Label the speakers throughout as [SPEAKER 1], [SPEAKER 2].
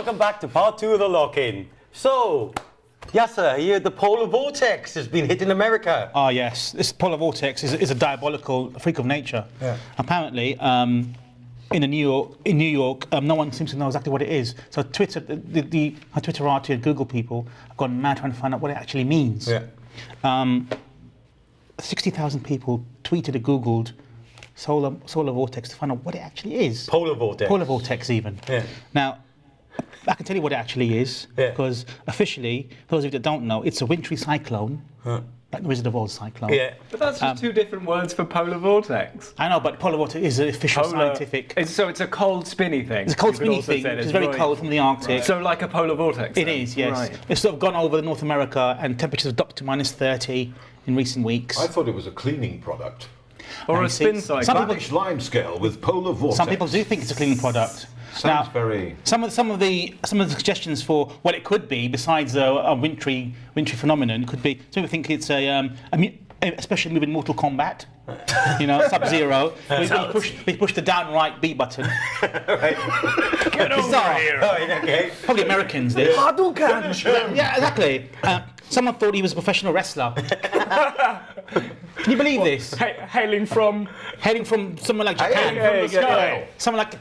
[SPEAKER 1] Welcome back to part 2 of the lock-in. So, Yasser, here the Polar Vortex has been hit in America.
[SPEAKER 2] Oh yes, this Polar Vortex is a diabolical freak of nature.
[SPEAKER 1] Yeah.
[SPEAKER 2] Apparently, in New York, no one seems to know exactly what it is. So Twitter, the Twitterati and Google people have gone mad trying to find out what it actually means.
[SPEAKER 1] Yeah.
[SPEAKER 2] 60,000 people tweeted and Googled solar vortex to find out what it actually is.
[SPEAKER 1] Polar Vortex.
[SPEAKER 2] Polar Vortex even.
[SPEAKER 1] Yeah.
[SPEAKER 2] Now, I can tell you what it actually is, because officially, those of you that don't know, it's a wintry cyclone, like the Wizard of Oz cyclone.
[SPEAKER 1] Yeah.
[SPEAKER 3] But that's just two different words for polar vortex.
[SPEAKER 2] I know, but polar vortex is an official scientific.
[SPEAKER 3] So it's a cold, spinny thing.
[SPEAKER 2] It's a cold, spinny thing. It's very cold from the Arctic.
[SPEAKER 3] Right. So like a polar vortex.
[SPEAKER 2] It is, yes.
[SPEAKER 3] Right.
[SPEAKER 2] It's sort of gone over North America, and temperatures have dropped to -30 in recent weeks.
[SPEAKER 4] I thought it was a cleaning product.
[SPEAKER 3] Or a spin cycle.
[SPEAKER 4] Spanish limescale with polar vortex.
[SPEAKER 2] Some people do think it's a cleaning product.
[SPEAKER 4] Sounds very.
[SPEAKER 2] Some of the suggestions for what it could be, besides a wintry phenomenon, could be. Some people think it's a special move in Mortal Kombat. You know, Sub-Zero. We push the down right B button.
[SPEAKER 1] Right.
[SPEAKER 3] Get over here.
[SPEAKER 1] Oh, okay.
[SPEAKER 2] Probably Americans did.
[SPEAKER 1] Hadouken!
[SPEAKER 2] Yeah, exactly. Someone thought he was a professional wrestler. Can you believe this?
[SPEAKER 3] Hailing from
[SPEAKER 2] somewhere like Japan.
[SPEAKER 3] from the sky.
[SPEAKER 2] Someone like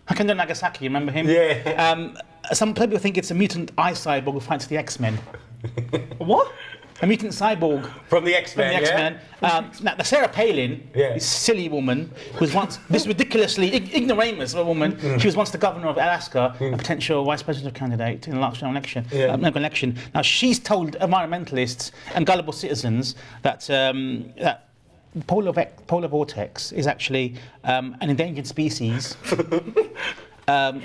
[SPEAKER 2] Hakendo Nagasaki, remember him?
[SPEAKER 1] Yeah.
[SPEAKER 2] Some people think it's a mutant eye cyborg who fights the X-Men.
[SPEAKER 3] What?
[SPEAKER 2] A mutant cyborg
[SPEAKER 1] From the X-Men,
[SPEAKER 2] now, the Sarah Palin, this silly woman, was once this ridiculously ignoramus of a woman. She was once the governor of Alaska, a potential vice presidential candidate in the last general election. Now, she's told environmentalists and gullible citizens that that polar vortex is actually an endangered species.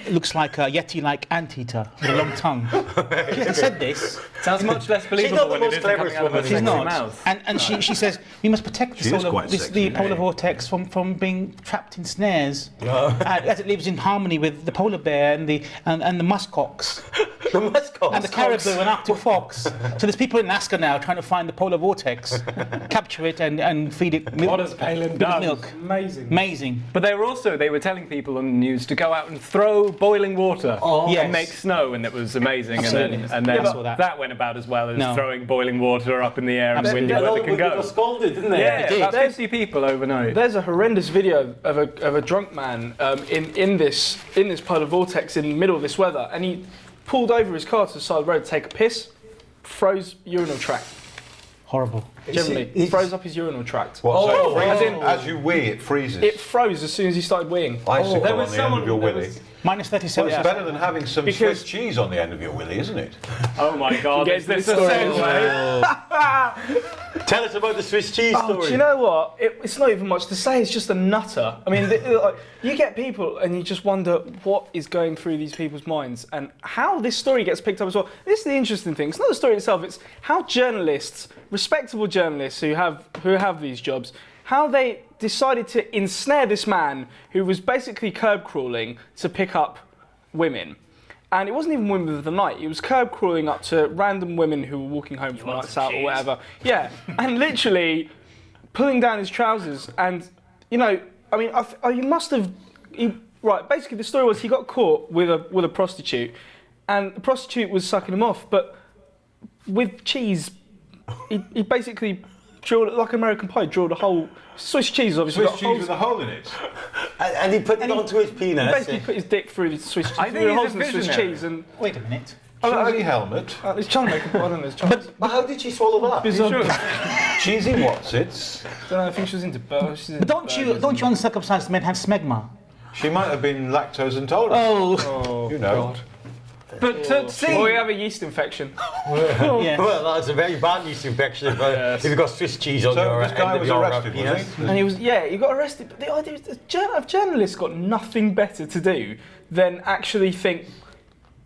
[SPEAKER 2] Looks like a yeti-like anteater with a long tongue. She hasn't said this.
[SPEAKER 3] Sounds much less believable when it isn't coming out of a
[SPEAKER 2] She's not.
[SPEAKER 3] mouth.
[SPEAKER 2] And she says we must protect the polar vortex from being trapped in snares, as it lives in harmony with the polar bear and the muskox.
[SPEAKER 1] The muskox.
[SPEAKER 2] And the caribou and Arctic fox. So there's people in Alaska now trying to find the polar vortex, capture it and feed it milk.
[SPEAKER 3] What has Palin done?
[SPEAKER 2] Milk.
[SPEAKER 3] Amazing. But they were telling people on the news to go out and throw boiling water and make snow, and it was amazing.
[SPEAKER 2] Absolutely.
[SPEAKER 3] And then that went about as well as throwing boiling water up in the air and windy where they can go.
[SPEAKER 1] They got scolded, didn't they?
[SPEAKER 3] Yeah, about 50 people overnight.
[SPEAKER 5] There's a horrendous video of a drunk man in this polar vortex in the middle of this weather, and he pulled over his car to the side of the road to take a piss, froze urinal tract.
[SPEAKER 2] Horrible.
[SPEAKER 5] Generally, he froze up his urinal tract.
[SPEAKER 4] What, as you wee, it freezes?
[SPEAKER 5] It froze as soon as he started weeing.
[SPEAKER 4] Icicle on the end of your willy.
[SPEAKER 2] -37.
[SPEAKER 4] Well, it's better than having some Swiss cheese on the end of your willy, isn't it?
[SPEAKER 3] Oh my God!
[SPEAKER 5] Get this story.
[SPEAKER 1] Tell us about the Swiss cheese story.
[SPEAKER 5] Do you know what? It's not even much to say. It's just a nutter. I mean, you get people and you just wonder what is going through these people's minds and how this story gets picked up as well. This is the interesting thing. It's not the story itself. It's how journalists, respectable journalists who have these jobs, how they decided to ensnare this man who was basically curb crawling to pick up women. And it wasn't even women of the night. It was curb crawling up to random women who were walking home from nights out or whatever. Yeah, and literally pulling down his trousers. And, you know, I mean, you must have... Right, basically the story was he got caught with a prostitute, and the prostitute was sucking him off, but with cheese, he basically drilled, like American Pie, drilled a hole. Swiss cheese, obviously.
[SPEAKER 4] Swiss cheese with a hole in it.
[SPEAKER 1] And he put it onto his penis.
[SPEAKER 5] He basically put his dick through the Swiss cheese.
[SPEAKER 3] I think he's a
[SPEAKER 5] Swiss cheese and.
[SPEAKER 2] Wait a minute.
[SPEAKER 4] Cheesy helmet.
[SPEAKER 5] He's trying to make a I don't know.
[SPEAKER 1] But how did she swallow that?
[SPEAKER 4] Cheesy whatsits.
[SPEAKER 5] I don't know. I think she was into burgers.
[SPEAKER 2] But don't you uncircumcised men have smegma?
[SPEAKER 4] She might have been lactose intolerant.
[SPEAKER 5] Oh,
[SPEAKER 4] you know.
[SPEAKER 5] God. But to see, or you have a yeast infection.
[SPEAKER 2] Yeah.
[SPEAKER 1] Well, that's a very bad yeast infection if you've got Swiss cheese on your
[SPEAKER 4] this guy was arrested,
[SPEAKER 1] penis.
[SPEAKER 4] was he?
[SPEAKER 5] And he got arrested. But the idea is, journalists got nothing better to do than actually think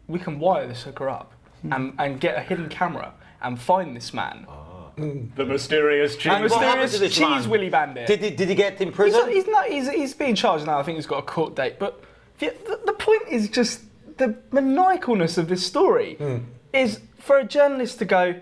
[SPEAKER 5] we can wire this hooker up and get a hidden camera and find this man.
[SPEAKER 3] The mysterious cheese.
[SPEAKER 1] And what happened to this
[SPEAKER 5] cheese
[SPEAKER 1] man?
[SPEAKER 5] willy bandit.
[SPEAKER 1] Did he get in prison?
[SPEAKER 5] He's being charged now. I think he's got a court date. But the point is just the maniacalness of this story is for a journalist to go,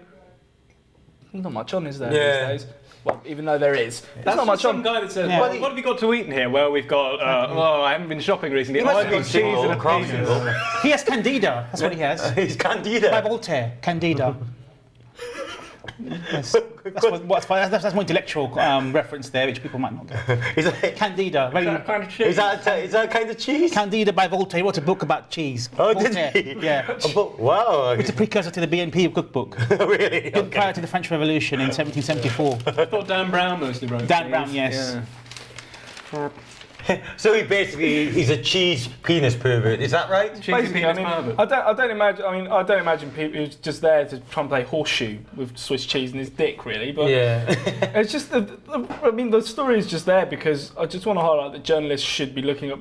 [SPEAKER 5] not much on, is there, these days? Well, even though there is. There's
[SPEAKER 3] That's
[SPEAKER 5] not much
[SPEAKER 3] some
[SPEAKER 5] on.
[SPEAKER 3] guy that says,
[SPEAKER 2] Yeah.
[SPEAKER 3] what have you got to eat in here? Well, we've got, oh, I haven't been shopping recently.
[SPEAKER 1] must
[SPEAKER 3] I've
[SPEAKER 1] have
[SPEAKER 3] got
[SPEAKER 1] been
[SPEAKER 3] cheese
[SPEAKER 1] single,
[SPEAKER 3] and a
[SPEAKER 1] crop
[SPEAKER 3] penis.
[SPEAKER 1] single.
[SPEAKER 2] He has Candida. That's what he has.
[SPEAKER 1] He's Candida.
[SPEAKER 2] By Voltaire, Candida. Yes. That's more intellectual reference there, which people might not get.
[SPEAKER 1] Is that,
[SPEAKER 2] Candida, very.
[SPEAKER 3] Kind of cheese.
[SPEAKER 1] is that kind of cheese?
[SPEAKER 2] Candida by Voltaire. He wrote a book about cheese.
[SPEAKER 1] Oh,
[SPEAKER 2] Voltaire.
[SPEAKER 1] did he?
[SPEAKER 2] Yeah.
[SPEAKER 1] Wow.
[SPEAKER 2] It's a precursor to the BNP cookbook.
[SPEAKER 1] Really?
[SPEAKER 2] Prior
[SPEAKER 1] Okay.
[SPEAKER 2] to the French Revolution in 1774.
[SPEAKER 3] I thought Dan Brown mostly wrote
[SPEAKER 2] Dan
[SPEAKER 3] cheese.
[SPEAKER 2] Brown, yes.
[SPEAKER 3] Yeah.
[SPEAKER 1] So he's a cheese penis pervert. Is that right?
[SPEAKER 3] Cheesy
[SPEAKER 5] Basically, I
[SPEAKER 3] penis
[SPEAKER 5] mean,
[SPEAKER 3] pervert.
[SPEAKER 5] I don't imagine. I mean, I don't imagine people who's just there to try and play horseshoe with Swiss cheese and his dick, really. But
[SPEAKER 1] Yeah.
[SPEAKER 5] it's just, I mean, the story is just there because I just want to highlight that journalists should be looking at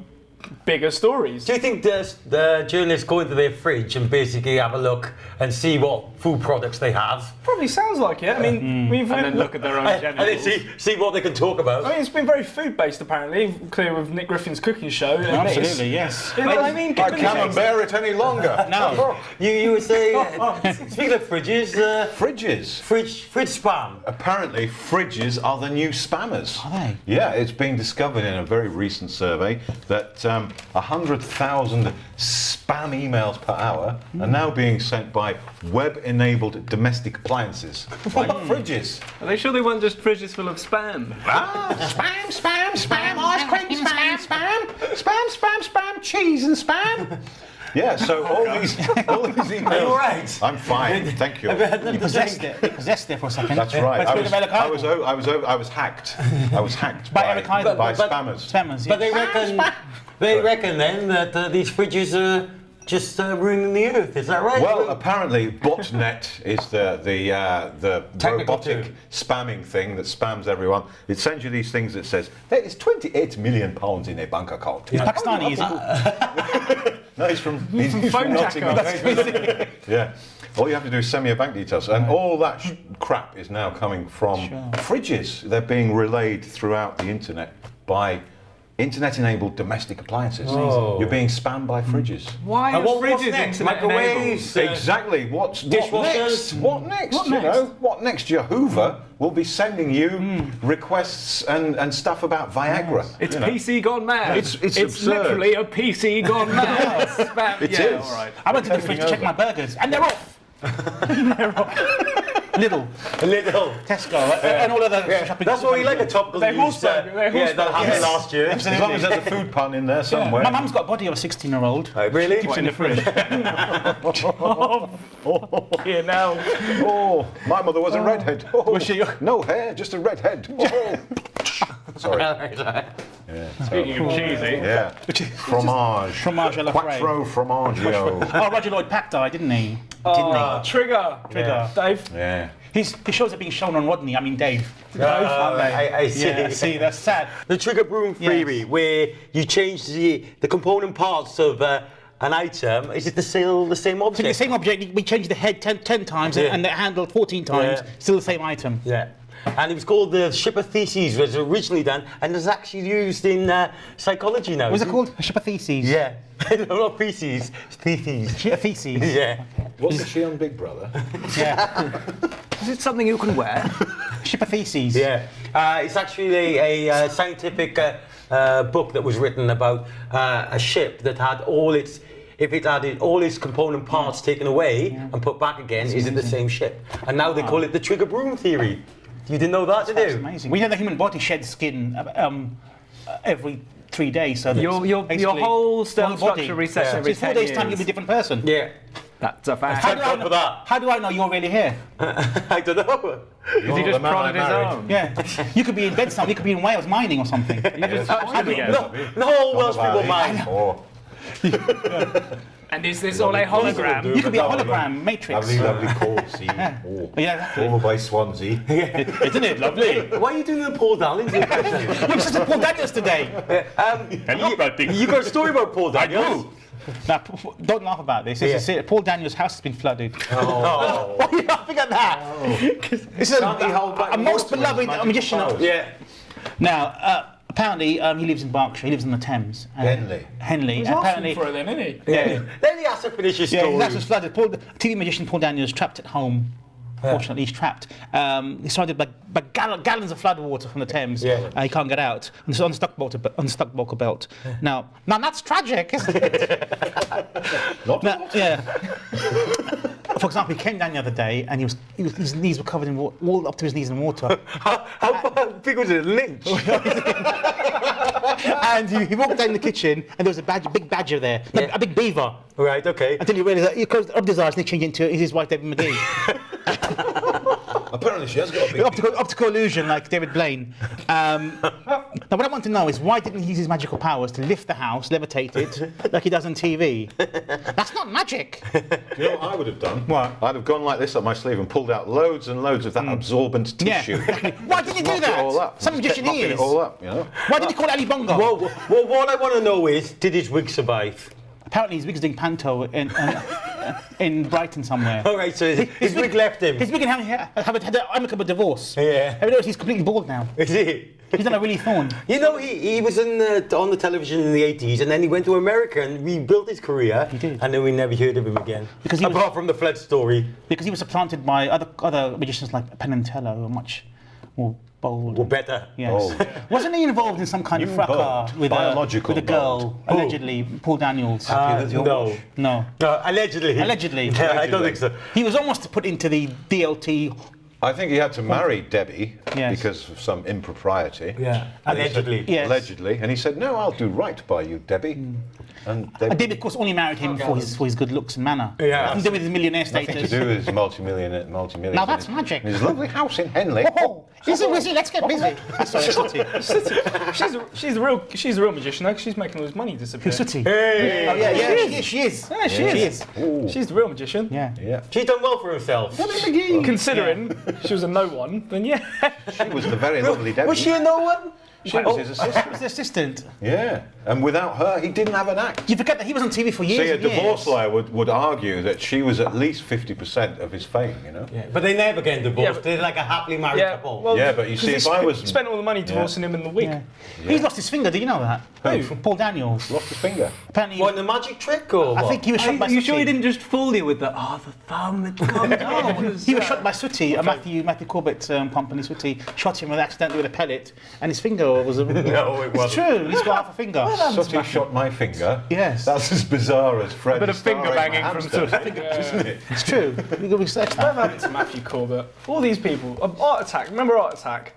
[SPEAKER 5] bigger stories.
[SPEAKER 1] Do you think the journalists go into their fridge and basically have a look and see what food products they have?
[SPEAKER 5] Probably sounds like it. I mean,
[SPEAKER 3] And then look at their own
[SPEAKER 1] And then
[SPEAKER 3] genitals.
[SPEAKER 1] see what they can talk about?
[SPEAKER 5] I mean, it's been very food-based, apparently. Clear with Nick Griffin's cooking show. and
[SPEAKER 2] Absolutely, yes.
[SPEAKER 5] this. I mean,
[SPEAKER 4] I cannot bear it any longer.
[SPEAKER 2] No.
[SPEAKER 1] You were saying, speaking of fridges,
[SPEAKER 4] Fridges.
[SPEAKER 1] fridge spam.
[SPEAKER 4] Apparently, fridges are the new spammers.
[SPEAKER 2] Are they?
[SPEAKER 4] Yeah, it's been discovered in a very recent survey that 100,000 spam emails per hour are now being sent by web-enabled domestic appliances, like fridges.
[SPEAKER 3] Are they sure they weren't just fridges full of spam?
[SPEAKER 2] Spam, spam, spam, ice cream, spam, spam, spam, spam, spam, cheese and spam.
[SPEAKER 4] Yeah, so all these emails.
[SPEAKER 1] Are you all right?
[SPEAKER 4] I'm fine, thank you.
[SPEAKER 2] You possessed it. You possessed it for a second.
[SPEAKER 4] That's right.
[SPEAKER 2] But it's
[SPEAKER 4] I was hacked. I was hacked
[SPEAKER 2] By
[SPEAKER 4] by
[SPEAKER 2] Eric Idle.
[SPEAKER 4] by
[SPEAKER 1] But-
[SPEAKER 4] spammers.
[SPEAKER 2] Spammers,
[SPEAKER 1] But
[SPEAKER 2] yeah.
[SPEAKER 1] they reckon then that these fridges are just ruining the earth. Is that right?
[SPEAKER 4] Well, apparently, botnet is the
[SPEAKER 1] Technical
[SPEAKER 4] robotic
[SPEAKER 1] term.
[SPEAKER 4] spamming thing that spams everyone. It sends you these things that says there is 28 million pounds in a bank account.
[SPEAKER 2] It's Pakistani, is it?
[SPEAKER 4] No, he's from Nottingham. Yeah. All you have to do is send me your bank details, and all that crap is now coming from fridges. They're being relayed throughout the internet by internet-enabled domestic appliances.
[SPEAKER 1] Oh.
[SPEAKER 4] You're being spammed by fridges.
[SPEAKER 3] Why are
[SPEAKER 1] what's
[SPEAKER 3] fridges
[SPEAKER 1] next?
[SPEAKER 3] internet
[SPEAKER 1] Microwaves?
[SPEAKER 4] Exactly. What
[SPEAKER 1] Dishwashers?
[SPEAKER 4] next? What next?
[SPEAKER 2] What
[SPEAKER 4] You
[SPEAKER 2] next?
[SPEAKER 4] know, what next? Your Hoover will be sending you requests and stuff about Viagra.
[SPEAKER 3] It's
[SPEAKER 4] you know.
[SPEAKER 3] PC gone mad.
[SPEAKER 4] It's absurd.
[SPEAKER 3] literally a PC gone mad. Spam.
[SPEAKER 4] It
[SPEAKER 3] yeah,
[SPEAKER 4] is.
[SPEAKER 3] all right.
[SPEAKER 2] I went to the fridge to check my burgers, and they're off. Lidl,
[SPEAKER 1] Little.
[SPEAKER 2] Tesco, and all other shopping.
[SPEAKER 1] That's what we like a topical
[SPEAKER 5] They're
[SPEAKER 1] news.
[SPEAKER 5] horseback, they're
[SPEAKER 1] Yeah, that happened
[SPEAKER 2] Yes.
[SPEAKER 1] last year.
[SPEAKER 4] As long as there's a food pun in there somewhere.
[SPEAKER 2] My mum's got a body of a 16-year-old.
[SPEAKER 1] Really?
[SPEAKER 2] Keeps it in the fridge.
[SPEAKER 5] Here now.
[SPEAKER 4] Oh, my mother was a redhead. Oh,
[SPEAKER 2] Was she?
[SPEAKER 4] No hair, just a redhead. Oh. Sorry. Yeah,
[SPEAKER 3] Speaking of cheesy.
[SPEAKER 4] yeah. Fromage.
[SPEAKER 2] Fromage à la fraise.
[SPEAKER 4] Quattro formaggio.
[SPEAKER 2] Oh, Roger Lloyd Pack died, didn't he?
[SPEAKER 5] Trigger.
[SPEAKER 2] Trigger.
[SPEAKER 5] Dave.
[SPEAKER 4] Yeah.
[SPEAKER 2] His shows are being shown on Rodney. I mean, Dave.
[SPEAKER 1] I see.
[SPEAKER 2] Yeah, see, that's sad.
[SPEAKER 1] The trigger broom theory, where you change the component parts of an item. Is it the same
[SPEAKER 2] So the
[SPEAKER 1] object?
[SPEAKER 2] same object, we changed the head 10 times
[SPEAKER 1] Yeah.
[SPEAKER 2] and the handle 14 times,
[SPEAKER 1] Yeah.
[SPEAKER 2] still the same item.
[SPEAKER 1] Yeah. And it was called the ship of theses, was originally done, and is actually used in psychology now.
[SPEAKER 2] What's it called? A ship of theses.
[SPEAKER 1] Yeah. No, not feces, theses.
[SPEAKER 2] Ship of theses.
[SPEAKER 1] Yeah.
[SPEAKER 4] Wasn't she on Big Brother?
[SPEAKER 2] Yeah.
[SPEAKER 3] Is it something you can wear?
[SPEAKER 2] Ship of theses.
[SPEAKER 1] Yeah. It's actually a scientific book that was written about a ship that had all its. If it had all its component parts taken away and put back again, is it the same ship? And now they call it the trigger broom theory. You didn't know that, did
[SPEAKER 2] That's
[SPEAKER 1] you?
[SPEAKER 2] amazing. We know the human body sheds skin every 3 days. So
[SPEAKER 3] Your
[SPEAKER 2] basically
[SPEAKER 3] whole cell
[SPEAKER 2] whole body.
[SPEAKER 3] structure resets
[SPEAKER 2] So
[SPEAKER 3] every
[SPEAKER 2] in 4
[SPEAKER 3] 10
[SPEAKER 2] days'
[SPEAKER 3] years.
[SPEAKER 2] time, you'll be a different person.
[SPEAKER 1] Yeah.
[SPEAKER 3] That's a fact.
[SPEAKER 2] How do, I
[SPEAKER 1] Thank God
[SPEAKER 2] know,
[SPEAKER 1] for that.
[SPEAKER 2] how do I know you're really here?
[SPEAKER 1] I don't know.
[SPEAKER 3] Because he just prodded his arm.
[SPEAKER 2] Yeah. You could be in bed somewhere, you could be in Wales mining or something.
[SPEAKER 3] You just touched him again.
[SPEAKER 1] No, Welsh people mind.
[SPEAKER 4] Or
[SPEAKER 3] And is this all a hologram?
[SPEAKER 2] You could be a hologram, Matrix.
[SPEAKER 4] lovely cold sea. Oh.
[SPEAKER 2] Yeah,
[SPEAKER 4] Over by Swansea.
[SPEAKER 2] isn't it lovely?
[SPEAKER 1] Why are you doing the Paul Daniels impression?
[SPEAKER 2] Look, it's Paul Daniels today.
[SPEAKER 1] You got a story about Paul Daniels?
[SPEAKER 2] Now, don't laugh about this. This is it. Paul Daniels' house has been flooded.
[SPEAKER 1] Oh.
[SPEAKER 2] Why are you laughing at that? This is
[SPEAKER 4] Can't he hold back
[SPEAKER 2] a most
[SPEAKER 4] water with his
[SPEAKER 2] beloved
[SPEAKER 4] magic
[SPEAKER 2] magician.
[SPEAKER 4] powers?
[SPEAKER 1] Yeah.
[SPEAKER 2] Now, apparently, he lives in Berkshire. He lives on the Thames. Henley.
[SPEAKER 5] He's
[SPEAKER 2] Apparently,
[SPEAKER 5] asking for it then, isn't he?
[SPEAKER 2] yeah.
[SPEAKER 1] Then he has to finish his
[SPEAKER 2] Yeah,
[SPEAKER 1] story.
[SPEAKER 2] his house was flooded. TV magician Paul Daniels trapped at home. Fortunately, he's trapped. He's surrounded by gallons of flood water from the Thames. He can't get out. And it's on the stuck belt. Now that's tragic, isn't it? For example, he came down the other day and his knees were covered in water, all up to his knees in water.
[SPEAKER 1] How big was it? Lynch?
[SPEAKER 2] And he walked down the kitchen and there was a big badger there, a big beaver.
[SPEAKER 1] Right, okay.
[SPEAKER 2] Until he realised that he closed up his eyes and he changed into his wife, David McGee.
[SPEAKER 4] Apparently she has got a big...
[SPEAKER 2] Optical illusion like David Blaine. Now what I want to know is why didn't he use his magical powers to lift the house, levitate it, like he does on TV? That's not magic.
[SPEAKER 4] You know what I would have done?
[SPEAKER 2] What?
[SPEAKER 4] I'd have gone like this up my sleeve and pulled out loads and loads of that absorbent tissue.
[SPEAKER 2] Why did you do that?
[SPEAKER 4] It all up.
[SPEAKER 2] Some magician he is.
[SPEAKER 4] It all up, you know?
[SPEAKER 2] Why did he call it Ali Bongo?
[SPEAKER 1] Well, what I want to know is, did his wig survive?
[SPEAKER 2] Apparently his wig's doing panto in Brighton somewhere.
[SPEAKER 1] All right, so his wig left him.
[SPEAKER 2] His wig and had an amicable divorce.
[SPEAKER 1] Yeah.
[SPEAKER 2] Have you noticed he's completely bald now?
[SPEAKER 1] Is he?
[SPEAKER 2] He's done a really thorn.
[SPEAKER 1] You know, he was on the television in the 80s, and then he went to America and rebuilt his career.
[SPEAKER 2] He did.
[SPEAKER 1] And then we never heard of him again.
[SPEAKER 2] Because
[SPEAKER 1] apart from the flood story.
[SPEAKER 2] Because he was supplanted by other magicians like Penn and Teller, who are much more bold.
[SPEAKER 1] Or better.
[SPEAKER 2] Yes.
[SPEAKER 4] Bold.
[SPEAKER 2] Wasn't he involved in some kind of fracas with a girl, allegedly, Paul Daniels? No.
[SPEAKER 1] Allegedly.
[SPEAKER 2] Allegedly.
[SPEAKER 1] Yeah, I don't think so.
[SPEAKER 2] He was almost put into the DLT.
[SPEAKER 4] I think he had to marry Debbie
[SPEAKER 2] Yes.
[SPEAKER 4] because of some impropriety.
[SPEAKER 1] Yeah, allegedly.
[SPEAKER 2] Yes.
[SPEAKER 4] Allegedly. And he said, no, I'll do right by you, Debbie. And
[SPEAKER 2] David, of course, only married him for his good looks and manner.
[SPEAKER 1] Yeah.
[SPEAKER 2] Nothing to do with his millionaire
[SPEAKER 4] nothing
[SPEAKER 2] status.
[SPEAKER 4] to do with his multi-millionaire.
[SPEAKER 2] Now that's magic.
[SPEAKER 4] His lovely house in Henley.
[SPEAKER 2] Oh, is it busy? Let's get busy. Sorry, Sooty.
[SPEAKER 5] She's a real magician. Like, she's making all his money disappear.
[SPEAKER 2] Sooty.
[SPEAKER 4] Hey.
[SPEAKER 2] Oh yeah, she is.
[SPEAKER 5] Yeah, she is.
[SPEAKER 4] Ooh.
[SPEAKER 5] She's the real magician.
[SPEAKER 4] Yeah.
[SPEAKER 1] She's done well for herself.
[SPEAKER 5] Considering she was a no one, then yeah.
[SPEAKER 4] She was the very lovely Debbie.
[SPEAKER 1] Was she a no one?
[SPEAKER 4] She was his assistant.
[SPEAKER 2] He was the assistant.
[SPEAKER 4] Yeah. And without her, he didn't have an act.
[SPEAKER 2] You forget that he was on TV for years.
[SPEAKER 4] See, a
[SPEAKER 2] and years.
[SPEAKER 4] divorce lawyer would argue that she was at least 50% of his fame, you know?
[SPEAKER 1] Yeah, but they never get divorced.
[SPEAKER 5] Yeah, but-
[SPEAKER 1] They're like a happily married couple.
[SPEAKER 5] Well,
[SPEAKER 4] Yeah, but you see, if I was...
[SPEAKER 5] spent all the money divorcing him in the wig.
[SPEAKER 2] Yeah. He's lost his finger. Do you know that?
[SPEAKER 4] Who?
[SPEAKER 2] Paul Daniels.
[SPEAKER 4] Lost his finger.
[SPEAKER 2] Apparently,
[SPEAKER 1] What, the magic trick or what?
[SPEAKER 2] I think he was shot by
[SPEAKER 3] You
[SPEAKER 2] Sooty.
[SPEAKER 3] sure he didn't just fool you with the thumb that comes down?
[SPEAKER 2] He was shot by Sooty, Matthew Corbett's company. Sooty shot him accidentally with a pellet, and his finger was.
[SPEAKER 1] No, it
[SPEAKER 2] It's
[SPEAKER 1] wasn't.
[SPEAKER 2] true. He's got half a finger.
[SPEAKER 4] Sooty shot my finger.
[SPEAKER 2] Yes.
[SPEAKER 4] That's as bizarre as Fred.
[SPEAKER 5] Bit of finger banging from Sooty.
[SPEAKER 4] Isn't it?
[SPEAKER 2] It's true. We can research that.
[SPEAKER 5] Whatever happened to Matthew Corbett? All these people. Art Attack. Remember Art Attack?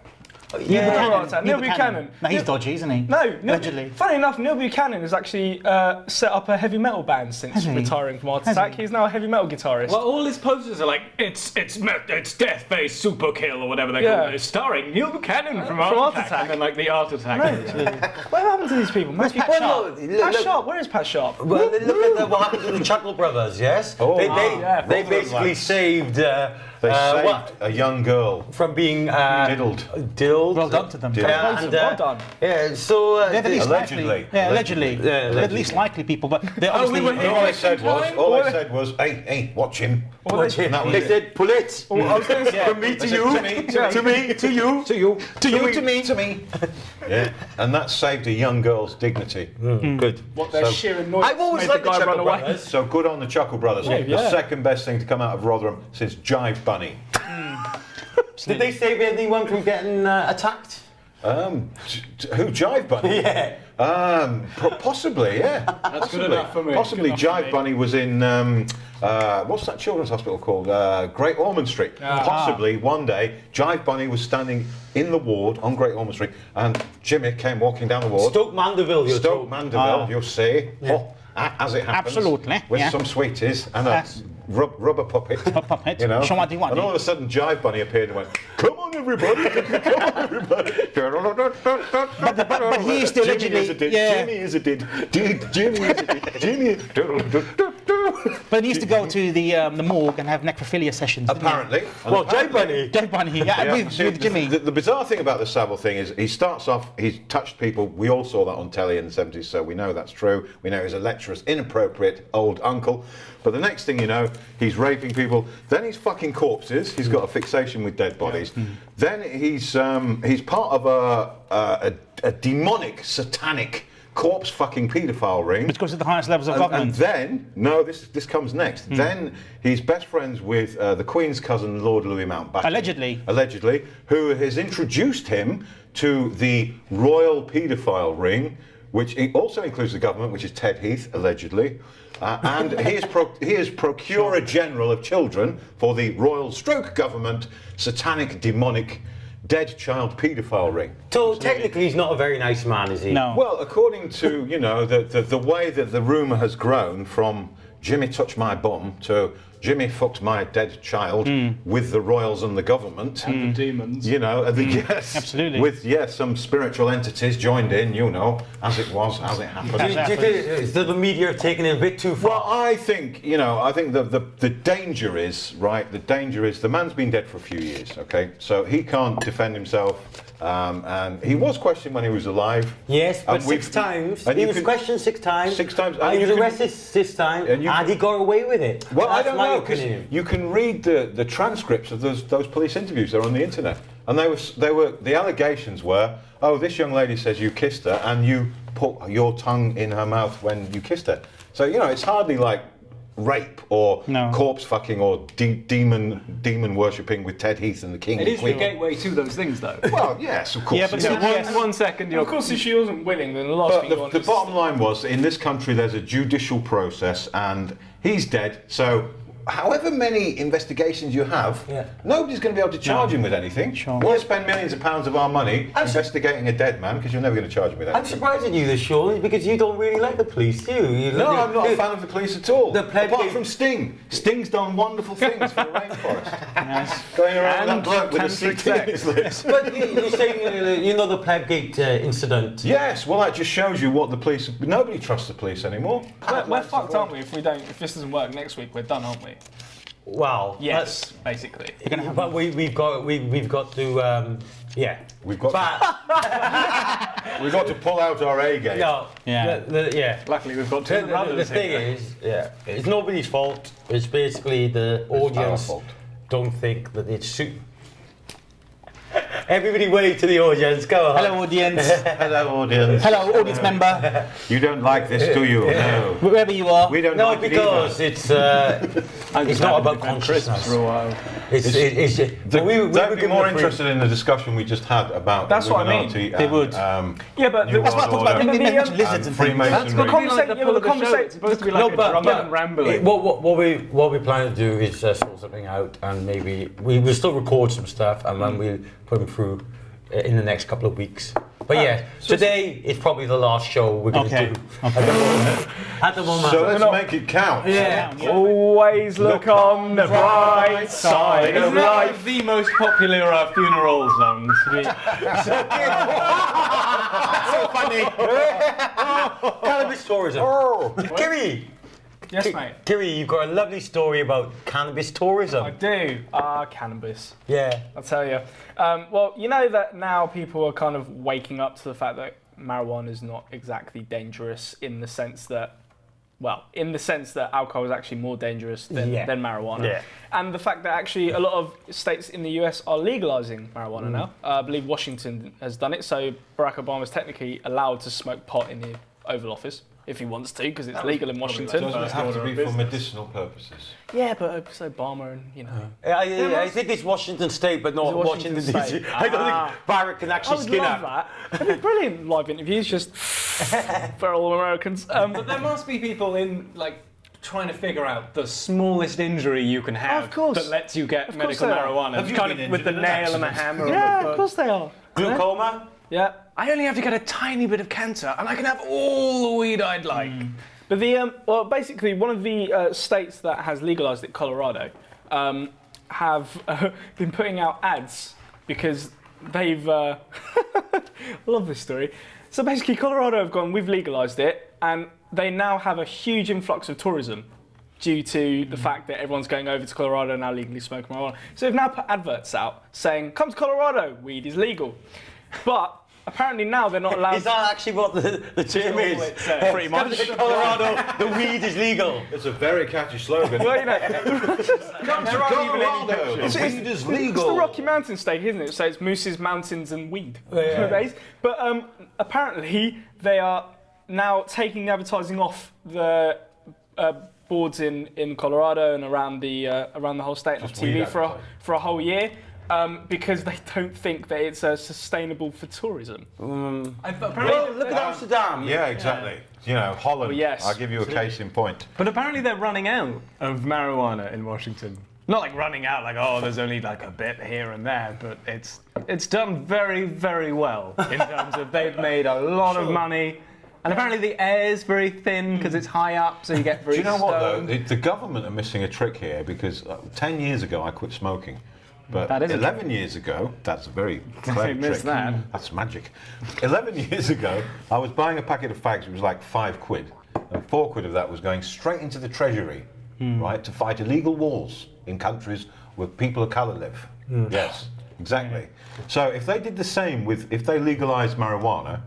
[SPEAKER 5] Neil Buchanan.
[SPEAKER 2] No, he's dodgy, isn't he?
[SPEAKER 5] No,
[SPEAKER 2] Allegedly.
[SPEAKER 5] Funny enough, Neil Buchanan has actually set up a heavy metal band since
[SPEAKER 2] Has he?
[SPEAKER 5] retiring from Art
[SPEAKER 2] Has
[SPEAKER 5] Attack.
[SPEAKER 2] he?
[SPEAKER 5] He's now a heavy metal guitarist.
[SPEAKER 3] Well, all his posters are like, it's Death Face Super Kill or whatever they call it. It's starring Neil Buchanan from Art Attack. And then like the Art Attack.
[SPEAKER 5] What happened to these people? Matthew
[SPEAKER 2] Pat
[SPEAKER 5] Sharp.
[SPEAKER 1] Sharp?
[SPEAKER 5] Pat Sharp. Where is Pat Sharp?
[SPEAKER 1] Well, look at what happened to the Chuckle Brothers, yes?
[SPEAKER 4] Oh,
[SPEAKER 1] they basically saved...
[SPEAKER 4] They saved
[SPEAKER 1] what?
[SPEAKER 4] a young girl.
[SPEAKER 1] From being...
[SPEAKER 4] Diddled.
[SPEAKER 2] Well done to them.
[SPEAKER 5] Well done.
[SPEAKER 1] Yeah, so...
[SPEAKER 2] They're the least
[SPEAKER 4] Allegedly.
[SPEAKER 2] likely. Yeah, allegedly.
[SPEAKER 1] Yeah,
[SPEAKER 2] They're the least likely people, but they're obviously...
[SPEAKER 4] All I said was, hey, watch him.
[SPEAKER 1] Watch him.
[SPEAKER 4] That was
[SPEAKER 1] They
[SPEAKER 4] it.
[SPEAKER 1] said, pull it.
[SPEAKER 5] I was going to say,
[SPEAKER 1] From me to you.
[SPEAKER 4] To me,
[SPEAKER 1] To me, to you.
[SPEAKER 4] to you,
[SPEAKER 2] To you, to me.
[SPEAKER 4] to me. Yeah, and that saved a young girl's dignity.
[SPEAKER 1] Good.
[SPEAKER 5] what their
[SPEAKER 4] So-
[SPEAKER 5] sheer annoyance
[SPEAKER 1] I've always
[SPEAKER 5] made the
[SPEAKER 1] liked the
[SPEAKER 5] guy run
[SPEAKER 1] Chuckle
[SPEAKER 5] away.
[SPEAKER 1] Brothers.
[SPEAKER 4] So good on the Chuckle Brothers. The second best thing to come out of Rotherham since Jive Bunny.
[SPEAKER 1] Did they save anyone from getting attacked?
[SPEAKER 4] Who, Jive Bunny?
[SPEAKER 1] Yeah.
[SPEAKER 4] Possibly, yeah. That's
[SPEAKER 3] good enough for me.
[SPEAKER 4] Possibly
[SPEAKER 3] Good enough for
[SPEAKER 4] Jive
[SPEAKER 3] me.
[SPEAKER 4] Bunny was in, what's that children's hospital called? Great Ormond Street. Possibly one day, Jive Bunny was standing in the ward on Great Ormond Street and Jimmy came walking down the ward.
[SPEAKER 1] Stoke Mandeville, you're
[SPEAKER 4] Stoke
[SPEAKER 1] told.
[SPEAKER 4] Mandeville, you'll see. Oh, as it happens.
[SPEAKER 2] Absolutely,
[SPEAKER 4] With
[SPEAKER 2] yeah.
[SPEAKER 4] some sweeties and a
[SPEAKER 2] Yes.
[SPEAKER 4] rubber puppet.
[SPEAKER 2] A puppet.
[SPEAKER 4] You know?
[SPEAKER 2] Show what you want.
[SPEAKER 4] And all of a sudden, Jive Bunny appeared and went, "Come on, everybody! Come on, everybody!"
[SPEAKER 2] But he is still
[SPEAKER 4] Jimmy
[SPEAKER 2] allegedly...
[SPEAKER 4] is a did.
[SPEAKER 2] Yeah.
[SPEAKER 4] Jimmy is a did. Jimmy is a did. Jimmy.
[SPEAKER 2] But he used to go to the morgue and have necrophilia sessions. didn't he?
[SPEAKER 4] Apparently.
[SPEAKER 1] Well, Jive Bunny.
[SPEAKER 2] Dave Bunny, yeah,
[SPEAKER 4] Yeah,
[SPEAKER 2] with
[SPEAKER 4] see,
[SPEAKER 2] Jimmy.
[SPEAKER 4] The bizarre thing about the Savile thing is he starts off, he's touched people, we all saw that on telly in the 70s, so we know that's true. We know he's a lecherous, inappropriate old uncle. But the next thing you know, he's raping people, then he's fucking corpses, he's got a fixation with dead bodies. Then he's part of a demonic, satanic corpse fucking paedophile ring.
[SPEAKER 2] Which goes to the highest levels of
[SPEAKER 4] And
[SPEAKER 2] government.
[SPEAKER 4] then, no, this comes next. Then he's best friends with the Queen's cousin, Lord Louis Mountbatten. Allegedly, who has introduced him to the royal paedophile ring, which also includes the government, which is Ted Heath, allegedly. And he is Procurer General of Children for the Royal Stroke Government Satanic Demonic Dead Child Paedophile Ring.
[SPEAKER 1] So technically he's not a very nice man, is he?
[SPEAKER 2] No.
[SPEAKER 4] Well, according to, the way that the rumour has grown from Jimmy touched my bum to Jimmy fucked my dead child with the royals and the government.
[SPEAKER 3] And the demons.
[SPEAKER 4] Yes.
[SPEAKER 2] Absolutely.
[SPEAKER 4] With, some spiritual entities joined in, as it happened.
[SPEAKER 1] Do you think the media are taking it a bit too far?
[SPEAKER 4] Well, I think, the danger is, right, the man's been dead for a few years, okay? So he can't defend himself. And he was questioned when he was alive.
[SPEAKER 1] Yes, but 6 times. He was questioned 6 times.
[SPEAKER 4] 6 times.
[SPEAKER 1] And he was arrested 6 times. And he got away with it.
[SPEAKER 4] Well, I don't know, because you can read the transcripts of those police interviews. They're on the internet. And the allegations were, oh, this young lady says you kissed her and you put your tongue in her mouth when you kissed her. So, it's hardly like rape or corpse fucking or demon worshipping with Ted Heath and the King.
[SPEAKER 3] It is the gateway to those things, though.
[SPEAKER 4] Well, yes, of course.
[SPEAKER 2] Yeah, but
[SPEAKER 3] one second,
[SPEAKER 5] Of course, if she wasn't willing, then the last thing you want
[SPEAKER 4] the bottom line was, in this country, there's a judicial process, and he's dead. So, however many investigations you have, nobody's going to be able to charge him with anything.
[SPEAKER 2] Sure.
[SPEAKER 4] Why spend millions of pounds of our money investigating a dead man, because you're never going to charge him with anything.
[SPEAKER 1] I'm surprised at you this, Sean, because you don't really like the police, do you?
[SPEAKER 4] No, I'm not a fan of the police at all.
[SPEAKER 1] Apart
[SPEAKER 4] from Sting. Sting's done wonderful things for the rainforest. Going around with that bloke with a CT in his lips.
[SPEAKER 1] But you're saying, the Plebgate incident.
[SPEAKER 4] Yes, well, that just shows you what the police... Nobody trusts the police anymore.
[SPEAKER 5] We're fucked, aren't we? If this doesn't work next week, we're done, aren't we?
[SPEAKER 1] Well,
[SPEAKER 5] yes, basically.
[SPEAKER 1] But we've got to,
[SPEAKER 4] We've got to pull out our A game.
[SPEAKER 1] No,
[SPEAKER 3] Luckily, we've got two brothers.
[SPEAKER 1] The thing is, it's nobody's fault. It's basically the audience don't think that it's suit. Everybody wave to the audience. Go on.
[SPEAKER 2] Hello, audience.
[SPEAKER 4] Hello, audience.
[SPEAKER 2] Hello, audience member.
[SPEAKER 4] You don't like this, do you? No.
[SPEAKER 2] Wherever you are.
[SPEAKER 4] We don't like it
[SPEAKER 1] because it's not about consciousness.
[SPEAKER 3] For a while.
[SPEAKER 4] They'd be more interested in the discussion we just had about
[SPEAKER 5] That's what I mean.
[SPEAKER 4] Illuminati
[SPEAKER 2] They would.
[SPEAKER 5] Yeah, but
[SPEAKER 2] That's what I thought about. They mentioned lizards and things.
[SPEAKER 3] That's the conversation. It's supposed to be like a drunken rambling.
[SPEAKER 1] What we plan to do is sort something out, and maybe we'll still record some stuff, and then we'll put them through in the next couple of weeks. But today is probably the last show we're going to do at the moment.
[SPEAKER 4] So let's make it count.
[SPEAKER 1] Yeah.
[SPEAKER 5] Always look on the bright side of life.
[SPEAKER 3] It's the most popular funeral songs.
[SPEAKER 1] So funny. Cannabis tourism. Kiri.
[SPEAKER 5] Yes, mate.
[SPEAKER 1] Kiri, you've got a lovely story about cannabis tourism.
[SPEAKER 5] I do. Cannabis.
[SPEAKER 1] Yeah.
[SPEAKER 5] I'll tell you. Well, you know that now people are kind of waking up to the fact that marijuana is not exactly dangerous in the sense that alcohol is actually more dangerous than marijuana. Yeah. And the fact that actually a lot of states in the US are legalizing marijuana now. I believe Washington has done it, so Barack Obama is technically allowed to smoke pot in the Oval Office if he wants to, because it's legal in Washington.
[SPEAKER 4] Doesn't it have to be for medicinal purposes?
[SPEAKER 5] Yeah, but it's Obama and,
[SPEAKER 1] I think it's Washington State, but not Washington DC. I don't think Barack can actually skin out.
[SPEAKER 5] That. That'd be brilliant. Live interviews, just for all Americans.
[SPEAKER 3] But there must be people in, trying to figure out the smallest injury you can have that lets you get medical marijuana.
[SPEAKER 5] Have you kind of with the nail and a hammer on the foot? Of course they are.
[SPEAKER 1] Glaucoma?
[SPEAKER 5] Yeah.
[SPEAKER 3] I only have to get a tiny bit of cancer and I can have all the weed I'd like.
[SPEAKER 5] But basically one of the states that has legalized it, Colorado, have been putting out ads because they've... I love this story. So basically Colorado have gone, we've legalized it, and they now have a huge influx of tourism due to the fact that everyone's going over to Colorado now legally smoking marijuana. So they've now put adverts out saying, come to Colorado, weed is legal. But apparently now they're not allowed.
[SPEAKER 1] Is that actually what the term is?
[SPEAKER 5] Pretty much.
[SPEAKER 1] Colorado, the weed is legal.
[SPEAKER 4] It's a very catchy slogan.
[SPEAKER 5] Well,
[SPEAKER 4] come to Colorado, the weed is legal.
[SPEAKER 5] It's the Rocky Mountain state, isn't it? So it's mooses, mountains, and weed.
[SPEAKER 1] Yeah.
[SPEAKER 5] But apparently they are now taking the advertising off the boards in Colorado and around the whole state of TV for a whole year. Because they don't think that it's sustainable for tourism.
[SPEAKER 1] Well, look at Amsterdam.
[SPEAKER 4] Yeah, exactly. You know, Holland.
[SPEAKER 5] Well, yes.
[SPEAKER 4] I'll give you a case in point.
[SPEAKER 3] But apparently they're running out of marijuana in Washington. Not like running out, like, oh, there's only like a bit here and there, but it's done very, very well in terms of they've made a lot of money. And apparently the air's very thin because it's high up, so you get very
[SPEAKER 4] Do you know
[SPEAKER 3] stoned.
[SPEAKER 4] what, though? The government are missing a trick here because 10 years ago I quit smoking. But
[SPEAKER 3] That is a
[SPEAKER 4] 11 years ago, that's a very clever
[SPEAKER 3] missed
[SPEAKER 4] trick.
[SPEAKER 3] that.
[SPEAKER 4] That's magic. 11 years ago, I was buying a packet of fags, it was like £5. And £4 of that was going straight into the treasury, right, to fight illegal wars in countries where people of colour live. Yes, exactly. So if they did the same if they legalised marijuana,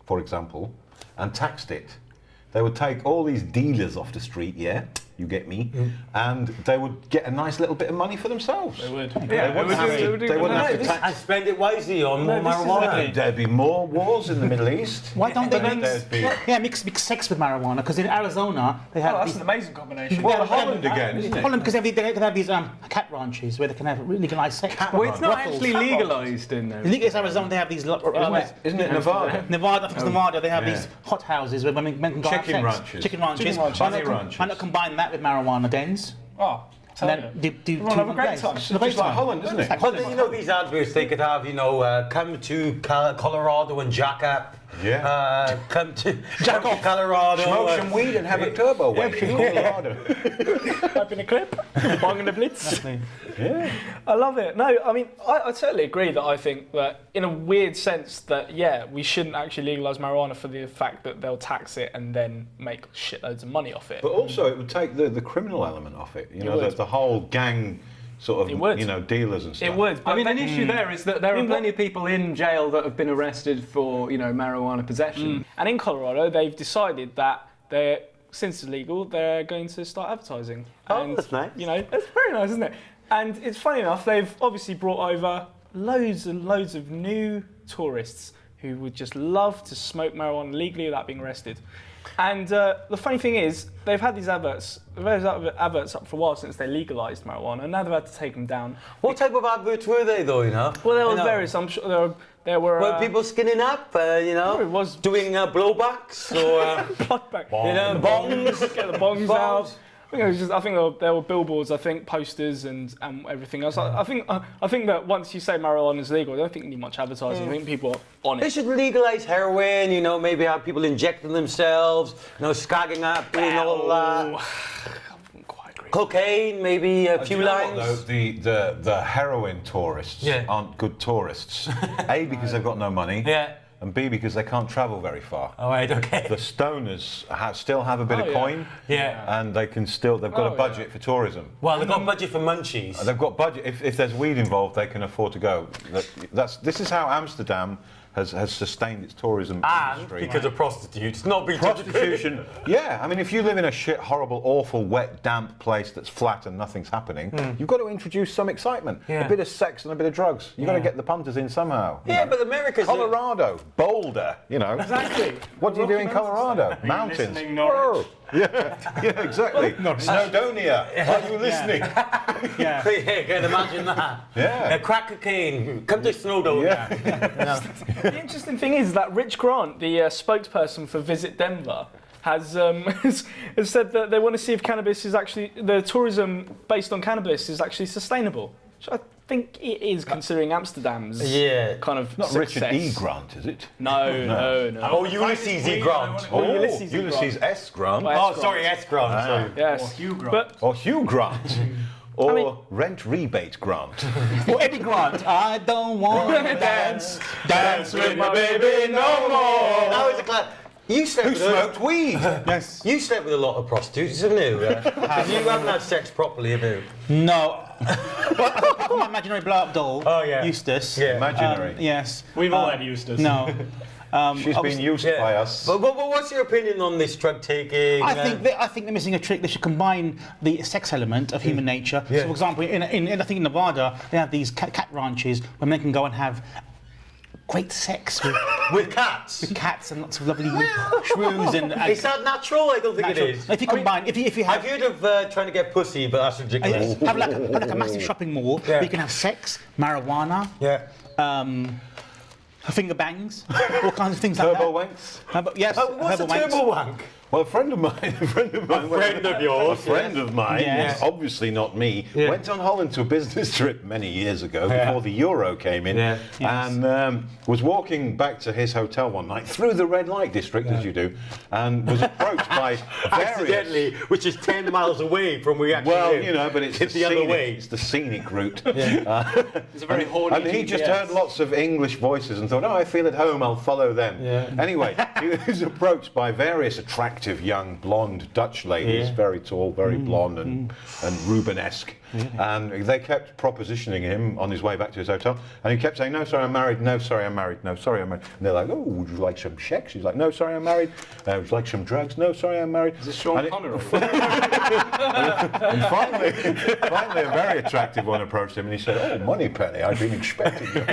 [SPEAKER 4] for example, and taxed it, they would take all these dealers off the street, you get me, and they would get a nice little bit of money for themselves.
[SPEAKER 5] They would.
[SPEAKER 3] Yeah,
[SPEAKER 4] They wouldn't have to tax.
[SPEAKER 1] And spend it wisely on more marijuana.
[SPEAKER 4] There'd be more wars in the Middle East.
[SPEAKER 2] Why don't they
[SPEAKER 4] There'd be
[SPEAKER 2] mix sex with marijuana? Because in Arizona they have
[SPEAKER 5] That's
[SPEAKER 2] these,
[SPEAKER 5] an amazing combination.
[SPEAKER 4] well, Holland again, isn't it?
[SPEAKER 2] Holland, because they can have these cat ranches where they can have legalized sex.
[SPEAKER 3] Well, it's not
[SPEAKER 2] Brothels.
[SPEAKER 3] actually legalised in there.
[SPEAKER 2] Legal in Arizona, they have these.
[SPEAKER 4] Isn't it Nevada?
[SPEAKER 2] Nevada, I think it's Nevada, they have these hot houses where men can go
[SPEAKER 4] Chicken
[SPEAKER 2] have sex.
[SPEAKER 4] ranches.
[SPEAKER 2] Chicken ranches.
[SPEAKER 4] Bunny ranches.
[SPEAKER 2] Why not combine that with marijuana dens?
[SPEAKER 5] Oh,
[SPEAKER 2] And then do two
[SPEAKER 5] have a great
[SPEAKER 2] days.
[SPEAKER 5] time.
[SPEAKER 2] It's a great
[SPEAKER 4] Just like
[SPEAKER 2] time.
[SPEAKER 4] Holland, isn't it?
[SPEAKER 1] But you know, these adverts, they could have, come to Colorado and jack up.
[SPEAKER 4] Yeah.
[SPEAKER 1] Come to Colorado.
[SPEAKER 4] Smoke some weed and have a turbo wave in Colorado.
[SPEAKER 5] Up in a clip, bong in a blitz.
[SPEAKER 4] Yeah.
[SPEAKER 5] I love it. No, I mean, I totally agree that I think that in a weird sense that, we shouldn't actually legalise marijuana for the fact that they'll tax it and then make shitloads of money off it.
[SPEAKER 4] But also, it would take the criminal element off it. You know,
[SPEAKER 5] would.
[SPEAKER 4] the whole gang sort
[SPEAKER 5] It
[SPEAKER 4] of,
[SPEAKER 5] would.
[SPEAKER 4] dealers and stuff.
[SPEAKER 5] It would.
[SPEAKER 3] I mean,
[SPEAKER 5] but
[SPEAKER 3] an issue there is that there are plenty of people in jail that have been arrested for, marijuana possession.
[SPEAKER 5] And in Colorado, they've decided that since it's legal, they're going to start advertising.
[SPEAKER 1] Oh,
[SPEAKER 5] And,
[SPEAKER 1] that's nice.
[SPEAKER 5] It's very nice, isn't it? And it's funny enough, they've obviously brought over loads and loads of new tourists who would just love to smoke marijuana legally without being arrested. And the funny thing is, they've had these adverts up for a while since they legalised marijuana, and now they've had to take them down.
[SPEAKER 1] What type of adverts were they, though,
[SPEAKER 5] Well, there were various. I'm sure there were.
[SPEAKER 1] Were people skinning up,
[SPEAKER 5] it was
[SPEAKER 1] doing blowbacks or,
[SPEAKER 5] bloodback.
[SPEAKER 1] bongs?
[SPEAKER 5] Get the bongs out. I think there were billboards, posters and everything else. I think that once you say marijuana is legal, I don't think you need much advertising. I think people are on
[SPEAKER 1] They
[SPEAKER 5] it.
[SPEAKER 1] should legalise heroin, maybe have people injecting themselves, skagging up, doing all that.
[SPEAKER 5] I wouldn't quite agree.
[SPEAKER 1] Cocaine, maybe a
[SPEAKER 4] Do
[SPEAKER 1] few
[SPEAKER 4] you know
[SPEAKER 1] lines.
[SPEAKER 4] what, though? The heroin tourists aren't good tourists. A, because they've got no money.
[SPEAKER 1] Yeah.
[SPEAKER 4] And B, because they can't travel very far.
[SPEAKER 1] All right, okay.
[SPEAKER 4] The stoners still have a bit of coin.
[SPEAKER 1] Yeah.
[SPEAKER 4] And they've got a budget for tourism.
[SPEAKER 1] Well, they've got budget for munchies.
[SPEAKER 4] They've got budget. If there's weed involved, they can afford to go. This is how Amsterdam has sustained its tourism industry.
[SPEAKER 1] Because of prostitutes, not because
[SPEAKER 4] Prostitution. Yeah, I mean, if you live in a shit, horrible, awful, wet, damp place that's flat and nothing's happening, you've got to introduce some excitement.
[SPEAKER 1] Yeah.
[SPEAKER 4] A bit of sex and a bit of drugs. You've got to get the punters in somehow.
[SPEAKER 1] Yeah, but America's
[SPEAKER 4] Colorado, Boulder,
[SPEAKER 5] Exactly.
[SPEAKER 4] What do you do in Colorado? Mountains.
[SPEAKER 3] listening, Norwich?
[SPEAKER 4] Oh, yeah, exactly. Snowdonia, are you listening?
[SPEAKER 1] Yeah, can imagine that.
[SPEAKER 4] Yeah.
[SPEAKER 1] Crack cocaine. Come to Snowdonia.
[SPEAKER 4] Yeah.
[SPEAKER 5] The interesting thing is that Rich Grant, the spokesperson for Visit Denver, has said that they want to see if the tourism based on cannabis is actually sustainable. Which I think it is, considering Amsterdam's kind of
[SPEAKER 4] Not
[SPEAKER 5] success.
[SPEAKER 4] Richard E. Grant, is it?
[SPEAKER 5] No.
[SPEAKER 1] Oh, Ulysses E. Grant.
[SPEAKER 5] Oh, Ulysses
[SPEAKER 4] S. Grant.
[SPEAKER 5] Well,
[SPEAKER 1] Oh, sorry, S. Grant. Sorry.
[SPEAKER 5] Yes.
[SPEAKER 3] Or Hugh Grant.
[SPEAKER 5] But
[SPEAKER 4] Or Hugh Grant. Or Rent Rebate Grant.
[SPEAKER 2] Or Eddie Grant. I don't want to dance with my baby no more.
[SPEAKER 1] That was a class. You slept
[SPEAKER 4] Who
[SPEAKER 1] with
[SPEAKER 4] smoked weed?
[SPEAKER 2] Yes.
[SPEAKER 1] You slept with a lot of prostitutes, haven't you? You haven't had sex properly, have you?
[SPEAKER 2] No. Apart from my imaginary blow-up doll, Eustace.
[SPEAKER 1] Yeah.
[SPEAKER 4] Imaginary.
[SPEAKER 2] Yes.
[SPEAKER 3] We've all had Eustace.
[SPEAKER 2] No.
[SPEAKER 4] She's been used by us.
[SPEAKER 1] But what's your opinion on this drug taking?
[SPEAKER 2] I think they're missing a trick. They should combine the sex element of human nature.
[SPEAKER 1] Yeah.
[SPEAKER 2] So, for example, I think in Nevada, they have these cat ranches where men can go and have great sex
[SPEAKER 1] With cats.
[SPEAKER 2] with cats and lots of lovely shrews and.
[SPEAKER 1] Is that natural? I don't think
[SPEAKER 2] natural.
[SPEAKER 1] it is.
[SPEAKER 2] If you combine, if you
[SPEAKER 1] I've
[SPEAKER 2] have.
[SPEAKER 1] heard of trying to get pussy, but that's ridiculous.
[SPEAKER 2] Have like a massive shopping mall where you can have sex, marijuana, finger bangs, all kinds of things like that.
[SPEAKER 4] Turbo wanks?
[SPEAKER 2] Yes,
[SPEAKER 1] What's a
[SPEAKER 2] herbal wanks.
[SPEAKER 1] turbo wank?
[SPEAKER 4] Well, a friend of mine,
[SPEAKER 1] A friend of yours.
[SPEAKER 4] a friend of mine,
[SPEAKER 2] Yes.
[SPEAKER 4] obviously not me,
[SPEAKER 1] Yeah.
[SPEAKER 4] went on Holland to a business trip many years ago before the Euro came in,
[SPEAKER 1] Yeah.
[SPEAKER 4] and was walking back to his hotel one night through the red light district, as you do, and was approached by various.
[SPEAKER 1] Accidentally, which is 10 miles away from where we actually
[SPEAKER 4] Well,
[SPEAKER 1] live.
[SPEAKER 4] you know, but it's
[SPEAKER 1] It's
[SPEAKER 4] the
[SPEAKER 1] the other
[SPEAKER 4] scenic,
[SPEAKER 1] way.
[SPEAKER 4] It's the scenic route.
[SPEAKER 3] It's a very horny
[SPEAKER 4] And he just
[SPEAKER 3] GPS.
[SPEAKER 4] heard lots of English voices and thought, oh, I feel at home, I'll follow them.
[SPEAKER 1] Yeah.
[SPEAKER 4] Anyway, he was approached by various attractive young blonde Dutch ladies, very tall, very blonde and Rubenesque. And they kept propositioning him on his way back to his hotel. And he kept saying, no, sorry, I'm married. No, sorry, I'm married. No, sorry, I'm married. And they're like, oh, would you like some sex? He's like, no, sorry, I'm married. Would you like some drugs? No, sorry, I'm married.
[SPEAKER 3] Is this Sean
[SPEAKER 4] And
[SPEAKER 3] Connery?
[SPEAKER 4] and finally, a very attractive one approached him and he said, oh, Moneypenny, I've been expecting you.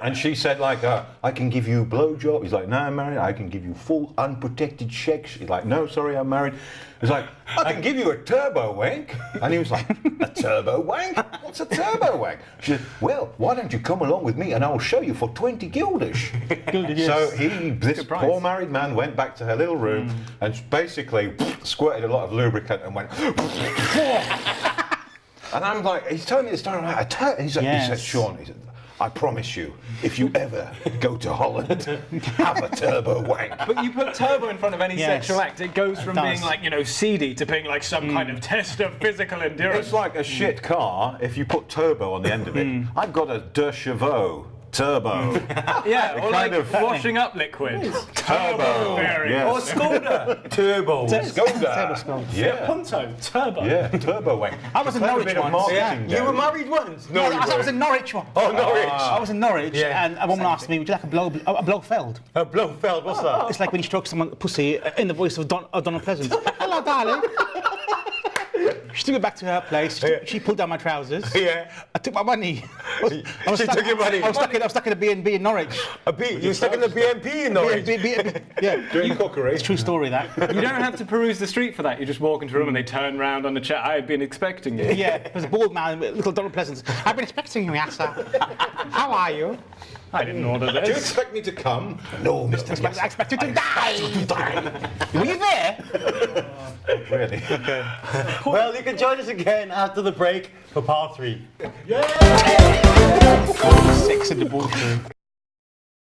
[SPEAKER 4] And she said, like, I can give you a blowjob. He's like, no, I'm married. I can give you full unprotected sex. He's like, no, sorry, I'm married. He's like, I can give you a turbo wank. And he was like, a turbo wank? What's a turbo wank? She said, well, why don't you come along with me and I'll show you for 20 guilders. So this poor married man went back to her little room and basically squirted a lot of lubricant and went, and I'm like, he's telling me this story. I'm like, he said, Sean, he said, I promise you, if you ever go to Holland, have a turbo wank.
[SPEAKER 3] But you put turbo in front of any sexual act, it goes from being like, seedy to being like some kind of test of physical endurance.
[SPEAKER 4] It's like a shit car if you put turbo on the end of it. I've got a De Chevaux turbo.
[SPEAKER 3] Yeah, or like
[SPEAKER 4] kind of
[SPEAKER 3] washing up liquid.
[SPEAKER 4] Turbo.
[SPEAKER 3] Very.
[SPEAKER 1] Or Skoda. Turbo.
[SPEAKER 4] Skoda. Yeah.
[SPEAKER 5] Punto, turbo.
[SPEAKER 4] Yeah, turbo wank.
[SPEAKER 2] I was in
[SPEAKER 4] Clever
[SPEAKER 2] Norwich
[SPEAKER 4] bit of
[SPEAKER 2] once.
[SPEAKER 4] marketing
[SPEAKER 1] You
[SPEAKER 4] there.
[SPEAKER 1] were married once?
[SPEAKER 2] No,
[SPEAKER 1] you
[SPEAKER 2] I was
[SPEAKER 1] weren't.
[SPEAKER 2] in Norwich once.
[SPEAKER 1] Oh, Norwich.
[SPEAKER 2] I was in Norwich,
[SPEAKER 1] Yeah.
[SPEAKER 2] and a woman asked me, "Would you like a Blowfeld?"
[SPEAKER 1] A Blofeld, what's that?
[SPEAKER 2] It's like when you stroke someone's pussy in the voice of Donald Pleasance. Hello, darling. She took me back to her place. She pulled down my trousers.
[SPEAKER 1] Yeah.
[SPEAKER 2] I took my money.
[SPEAKER 1] She took your money.
[SPEAKER 2] I was stuck in a B&B in Norwich.
[SPEAKER 1] You were stuck in the BNP in Norwich?
[SPEAKER 2] Yeah.
[SPEAKER 4] Doing cookery.
[SPEAKER 2] It's a true story, that.
[SPEAKER 3] You don't have to peruse the street for that. You just walk into a room and they turn round on the chair. I've been expecting you.
[SPEAKER 2] Yeah, there's a bald man with little Donald Pleasance. I've been expecting you, Yasser. How are you?
[SPEAKER 3] I didn't order
[SPEAKER 4] Do you
[SPEAKER 3] this.
[SPEAKER 4] expect me to come? No, Mr.
[SPEAKER 2] I expect you to die. Were you there?
[SPEAKER 4] Really?
[SPEAKER 1] Well, you can join us again after the break for part 3.
[SPEAKER 2] 6 in the ballroom.